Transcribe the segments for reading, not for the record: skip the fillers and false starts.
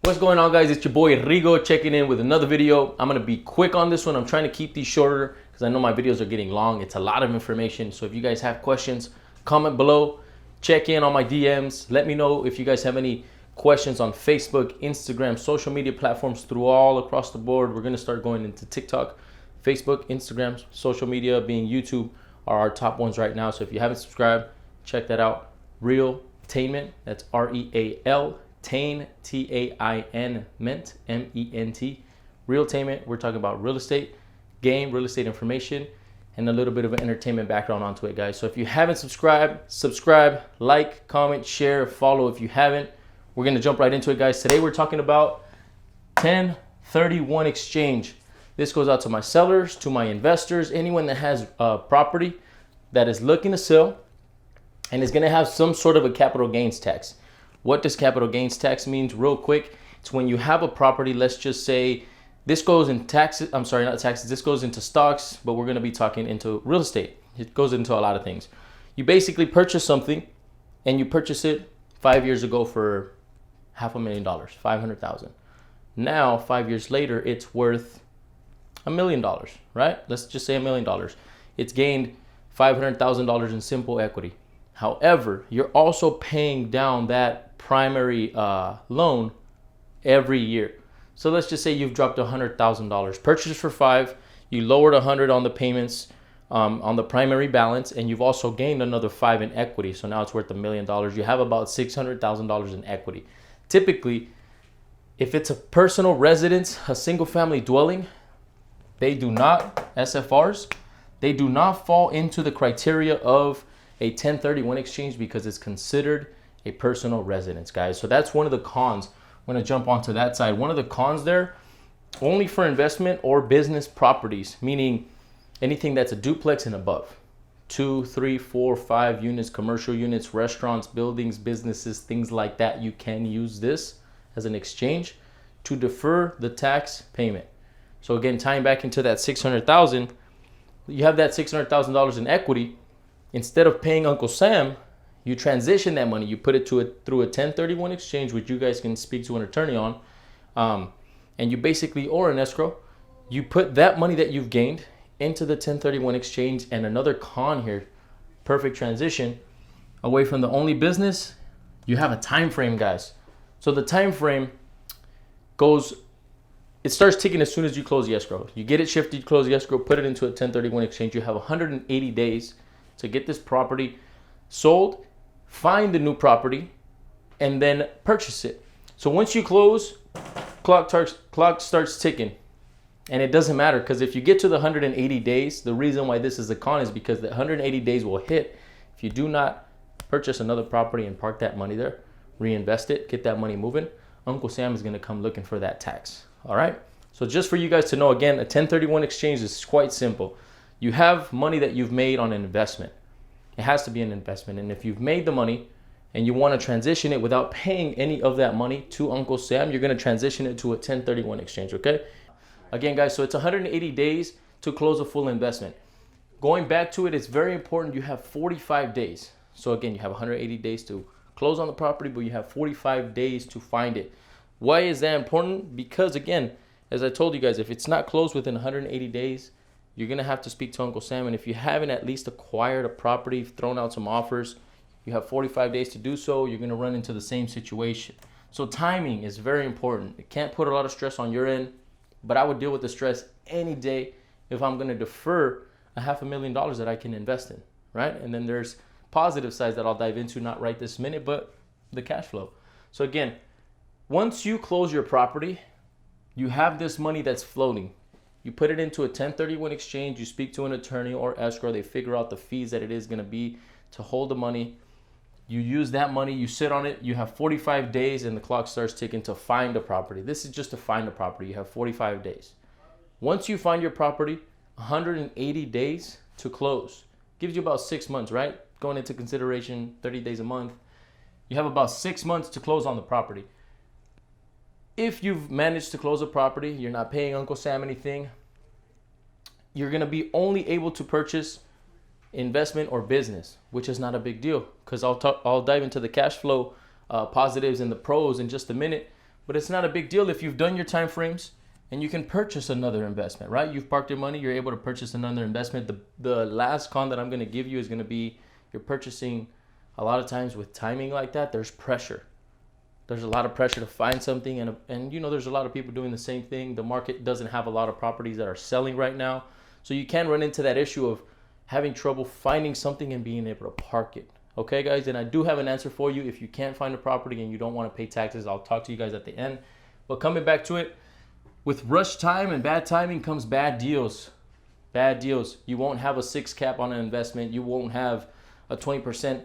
What's going on, guys? It's your boy Rigo checking in with another video. I'm gonna be quick on this one. I'm trying to keep these shorter because I know my videos are getting long. It's a lot of information. So if you guys have questions, comment below, check in on my DMs. Let me know if you guys have any questions on Facebook, Instagram, social media platforms through all across the board. We're gonna start going into TikTok, Facebook, Instagram, social media being YouTube are our top ones right now. So if you haven't subscribed, check that out. Realtainment, that's R-E-A-L. Tain, T-A-I-N, ment, M-E-N-T. Realtainment, we're talking about real estate, game, real estate information, and a little bit of an entertainment background onto it, guys. So if you haven't subscribed, subscribe, like, comment, share, follow if you haven't. We're gonna jump right into it, guys. Today we're talking about 1031 exchange. This goes out to my sellers, to my investors, anyone that has a property that is looking to sell and is gonna have some sort of a capital gains tax. What does capital gains tax mean? Real quick, it's when you have a property, let's just say this goes in taxes, I'm sorry, not taxes, this goes into stocks, but we're gonna be talking into real estate. It goes into a lot of things. You basically purchase something and you purchase it 5 years ago for $500,000, 500,000. Now, 5 years later, it's worth $1 million, right? Let's just say $1 million. It's gained $500,000 in simple equity. However, you're also paying down that primary loan every year. So let's just say you've dropped $100,000, purchased for 5, you lowered 100 on the payments on the primary balance, and you've also gained another 5 in equity. So now it's worth $1 million. You have about $600,000 in equity. Typically, if it's a personal residence, a single family dwelling, they do not, SFRs, they do not fall into the criteria of a 1031 exchange because it's considered a personal residence, guys. So that's one of the cons. I'm gonna jump onto that side. One of the cons there, only for investment or business properties, meaning anything that's a duplex and above. 2, 3, 4, 5 units, commercial units, restaurants, buildings, businesses, things like that. You can use this as an exchange to defer the tax payment. So again, tying back into that 600,000, you have that $600,000 in equity. Instead of paying Uncle Sam, you transition that money. You put it through a 1031 exchange, which you guys can speak to an attorney on. And you basically, or an escrow, you put that money that you've gained into the 1031 exchange. And another con here, perfect transition, away from the only business, you have a time frame, guys. So the time frame goes, it starts ticking as soon as you close the escrow. You get it shifted, you close the escrow, put it into a 1031 exchange. You have 180 days to get this property sold, find the new property, and then purchase it. So once you close, clock starts ticking. And it doesn't matter, because if you get to the 180 days, the reason why this is a con is because the 180 days will hit if you do not purchase another property and park that money there, reinvest it, get that money moving. Uncle Sam is going to come looking for that tax. All right. So just for you guys to know, again, a 1031 exchange is quite simple. You have money that you've made on an investment. It has to be an investment. And if you've made the money and you want to transition it without paying any of that money to Uncle Sam, you're going to transition it to a 1031 exchange, okay? Again, guys, so it's 180 days to close a full investment. Going back to it, it's very important you have 45 days. So again, you have 180 days to close on the property, but you have 45 days to find it. Why is that important? Because again, as I told you guys, if it's not closed within 180 days, you're going to have to speak to Uncle Sam. And if you haven't at least acquired a property, thrown out some offers, you have 45 days to do so, you're going to run into the same situation. So timing is very important. It can't put a lot of stress on your end, but I would deal with the stress any day if I'm going to defer a $500,000 that I can invest in, right? And then there's positive sides that I'll dive into, not right this minute, but the cash flow. So again, once you close your property, you have this money that's floating. You put it into a 1031 exchange, you speak to an attorney or escrow, they figure out the fees that it is going to be to hold the money. You use that money, you sit on it, you have 45 days and the clock starts ticking to find a property. This is just to find a property. You have 45 days. Once you find your property, 180 days to close. Gives you about 6 months, right? Going into consideration, 30 days a month. You have about 6 months to close on the property. If you've managed to close a property, you're not paying Uncle Sam anything, you're going to be only able to purchase investment or business, which is not a big deal because I'll dive into the cash flow positives and the pros in just a minute. But it's not a big deal if you've done your time frames and you can purchase another investment, right? You've parked your money, you're able to purchase another investment. The last con that I'm going to give you is going to be you're purchasing a lot of times with timing like that. There's pressure. There's a lot of pressure to find something, and you know, there's a lot of people doing the same thing. The market doesn't have a lot of properties that are selling right now. So you can run into that issue of having trouble finding something and being able to park it. Okay, guys, and I do have an answer for you. If you can't find a property and you don't want to pay taxes, I'll talk to you guys at the end. But coming back to it, with rush time and bad timing comes bad deals. Bad deals. You won't have a 6 cap on an investment. You won't have a 20%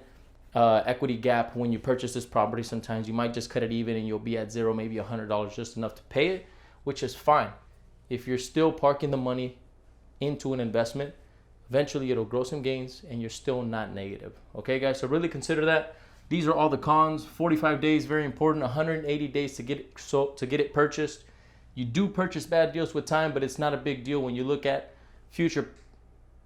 equity gap when you purchase this property. Sometimes you might just cut it even and you'll be at zero, maybe $100, just enough to pay it, which is fine. If you're still parking the money into an investment, eventually it'll grow some gains and you're still not negative. Okay, guys, so really consider that. These are all the cons. 45 days, very important. 180 days to get it purchased. You do purchase bad deals with time, but it's not a big deal when you look at future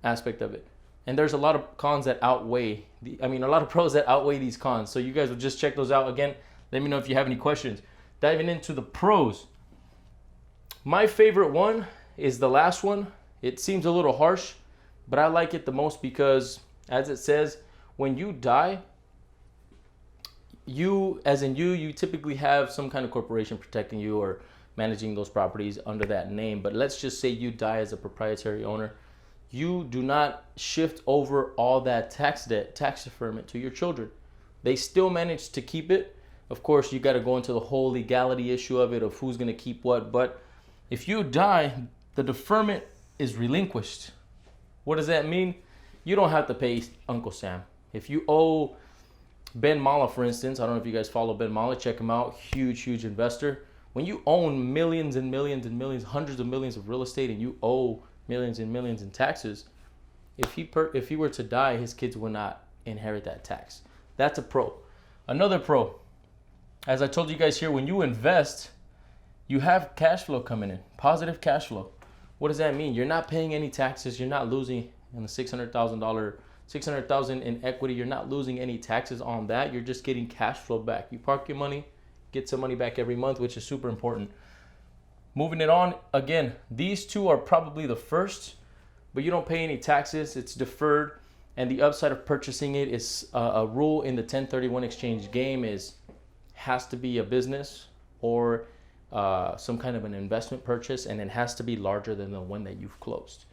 aspect of it. And there's a lot of cons that outweigh a lot of pros that outweigh these cons. So you guys will just check those out. Again, let me know if you have any questions. Diving into the pros. My favorite one is the last one. It seems a little harsh, but I like it the most because, as it says, when you die, you typically have some kind of corporation protecting you or managing those properties under that name. But let's just say you die as a proprietary owner. You do not shift over all that tax debt, tax deferment to your children. They still manage to keep it. Of course, you got to go into the whole legality issue of it, of who's going to keep what. But if you die, the deferment is relinquished. What does that mean? You don't have to pay Uncle Sam. If you owe Ben Mala, for instance, I don't know if you guys follow Ben Mala, check him out. Huge investor. When you own millions and millions and millions, hundreds of millions of real estate, and you owe millions and millions in taxes, if he were to die, his kids will not inherit that tax. That's a pro. Another pro, as I told you guys here, when you invest, you have cash flow coming in, positive cash flow. What does that mean? You're not paying any taxes. You're not losing in the $600,000 in equity. You're not losing any taxes on that. You're just getting cash flow back. You park your money, get some money back every month, which is super important. Moving it on, again, these two are probably the first, but you don't pay any taxes. It's deferred, and the upside of purchasing it is a rule in the 1031 exchange game has to be a business or some kind of an investment purchase, and it has to be larger than the one that you've closed.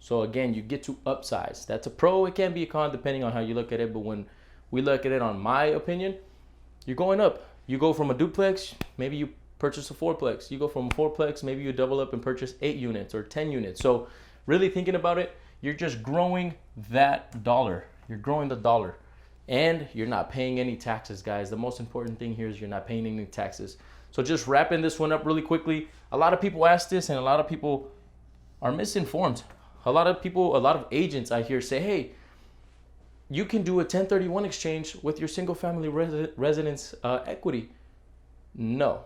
So again, you get to upsize. That's a pro. It can be a con depending on how you look at it, but when we look at it, on my opinion, you're going up. You go from a duplex, maybe you purchase a fourplex. You go from a fourplex, maybe you double up and purchase 8 units or 10 units. So really thinking about it, you're just growing that dollar. You're growing the dollar, and you're not paying any taxes, guys. The most important thing here is you're not paying any taxes. So just wrapping this one up really quickly. A lot of people ask this, and a lot of people are misinformed. A lot of agents I hear say, hey, you can do a 1031 exchange with your single family residence equity. No,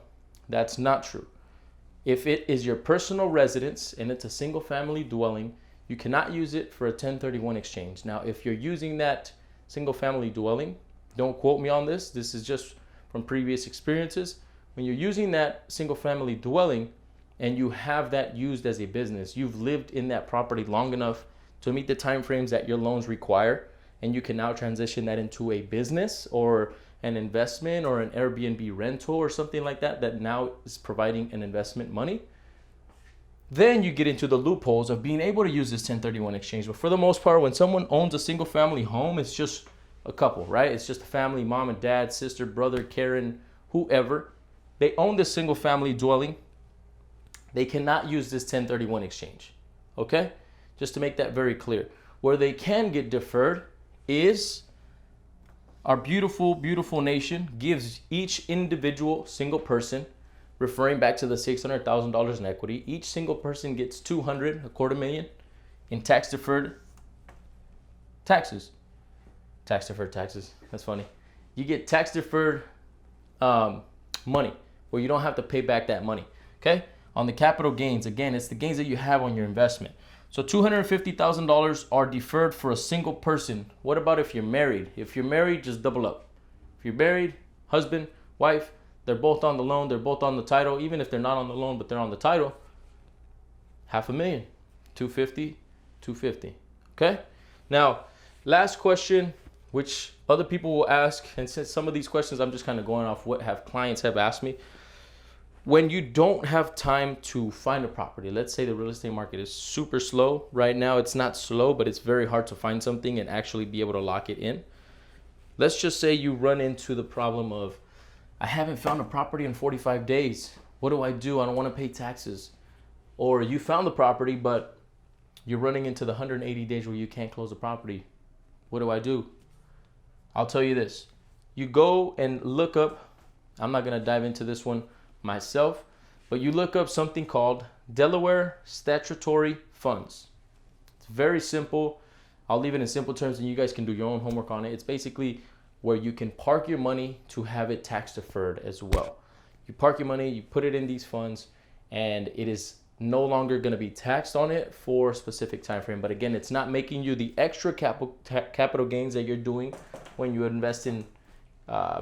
that's not true. If it is your personal residence and it's a single family dwelling, you cannot use it for a 1031 exchange. Now, if you're using that single family dwelling, don't quote me on this. This is just from previous experiences. When you're using that single family dwelling and you have that used as a business, you've lived in that property long enough to meet the timeframes that your loans require, and you can now transition that into a business or an investment or an Airbnb rental or something like that that now is providing an investment money. Then you get into the loopholes of being able to use this 1031 exchange. But for the most part, when someone owns a single family home, it's just a couple, right? It's just a family, mom and dad, sister, brother, Karen, whoever. They own this single family dwelling. They cannot use this 1031 exchange, okay? Just to make that very clear. Where they can get deferred is our beautiful, beautiful nation gives each individual single person, referring back to the $600,000 in equity, each single person gets $200,000, a quarter million, in tax-deferred taxes. Tax-deferred taxes, that's funny. You get tax-deferred money where you don't have to pay back that money, okay? On the capital gains, again, it's the gains that you have on your investment. So $250,000 are deferred for a single person. What about if you're married? If you're married, just double up. If you're married, husband, wife, They're both on the loan. They're both on the title. Even if they're not on the loan, but they're on the title, $500,000, 250, 250. Okay. Now, last question, which other people will ask, and since some of these questions I'm just kind of going off what have clients have asked me. When you don't have time to find a property, let's say the real estate market is super slow right now. It's not slow, but it's very hard to find something and actually be able to lock it in. Let's just say you run into the problem of, I haven't found a property in 45 days. What do? I don't want to pay taxes. Or you found the property, but you're running into the 180 days where you can't close the property. What do? I'll tell you this. You go and look up, I'm not going to dive into this one myself, but you look up something called Delaware Statutory Funds. It's very simple. I'll leave it in simple terms and you guys can do your own homework on it. It's basically where you can park your money to have it tax deferred as well. You park your money, you put it in these funds, and it is no longer going to be taxed on it for a specific time frame. But again, it's not making you the extra capital gains that you're doing when you invest in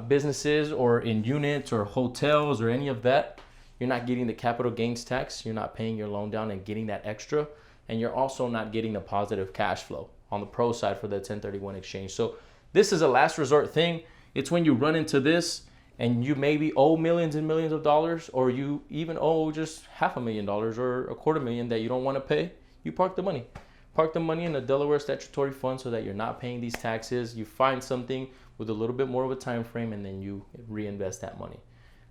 businesses or in units or hotels or any of that. You're not getting the capital gains tax. You're not paying your loan down and getting that extra. And you're also not getting the positive cash flow on the pro side for the 1031 exchange. So this is a last resort thing. It's when you run into this and you maybe owe millions and millions of dollars, or you even owe just $500,000 or $250,000 that you don't want to pay. You park the money. Park the money in the Delaware Statutory Fund so that you're not paying these taxes. You find something with a little bit more of a time frame, and then you reinvest that money.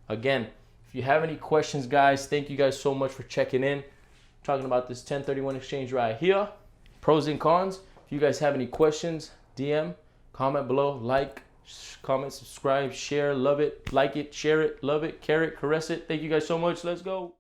Again, if you have any questions, guys, thank you guys so much for checking in. Talking about this 1031 exchange right here, pros and cons. If you guys have any questions, DM, comment below, like, comment, subscribe, share, love it, like it, share it, love it, carrot, caress it. Thank you guys so much. Let's go.